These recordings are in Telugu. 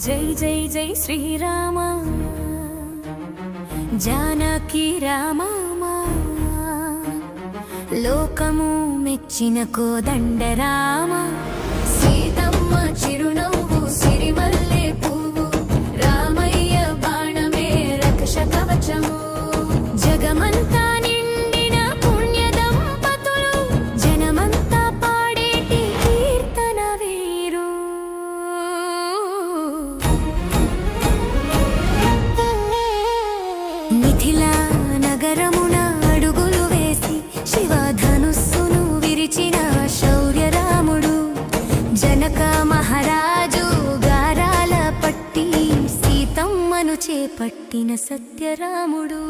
జై జై జై శ్రీరామ జానకి రామ లోకము మెచ్చిన కోదండ రామ సీతమ్మ చిరునవ్వు సిరిమల్లె పువ్వు రామయ్య బాణమే రక్ష కవచము జగమంతా నిండిన పుణ్య దంపతులు జనమంతా పాడేటి కీర్తన వీరు మిథిలా నగరమున అడుగులు వేసి శివధనుస్సును విరిచిన శౌర్యరాముడు జనక మహారాజు గారాల పట్టి సీతమ్మను చేపట్టిన సత్యరాముడు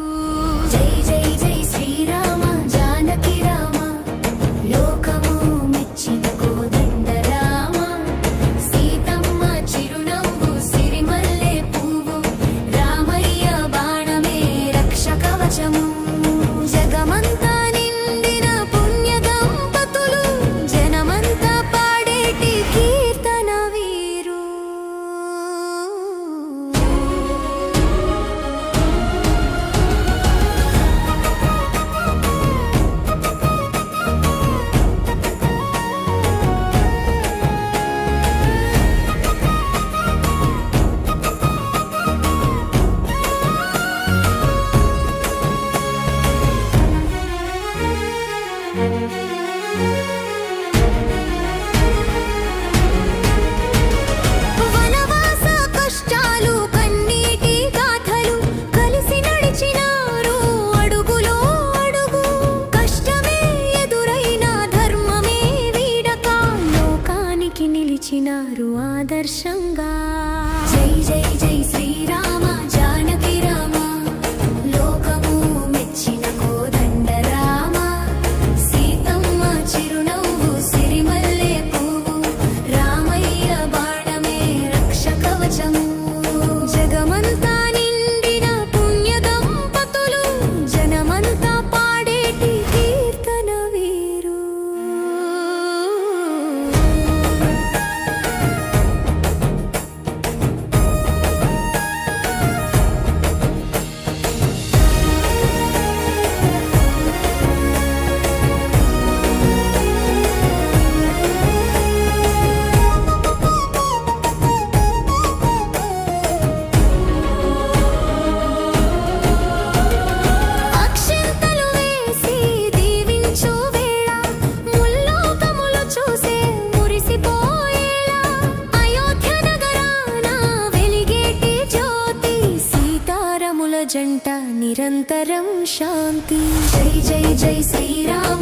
జై జై జై శ్రీరామ జానకి రామ లోకము మెచ్చిన కోదండ రామ సీతమ్మ చిరునవ్వు సిరిమల్లె పువ్వు రామయ్య బాణమే రక్ష కవచము జగమంతా నిండిన పుణ్య దంపతులు జనమంతా పాడేటి కీర్తన వీరు వనవాస కష్టాలు కన్నీటి గాథలు కలిసి నడిచినారు అడుగులో అడుగు కష్టమే ఎదురైన ధర్మమే వీడక లోకానికి నిలిచినారు ఆదర్శంగా జై జై జై శ్రీరామ జానకి రామ లోకము మెచ్చిన కోదండ రామ సీతమ్మ చిరునవ్వు సిరిమల్లె పువ్వు రామయ్య బాణమే రక్ష కవచము జగమంతా నిండిన పుణ్య దంపతులు జనమంతా పాడేటి కీర్తన వీరు అక్షింతలు వేసి దీవించు వేళ ముల్లోకములు చూసే మురిసిపోయేలా అయోధ్య నగరాన వెలిగేటి జ్యోతి సీతారాముల జంట నిరంతరం శాంతి జై జై జై శ్రీరామ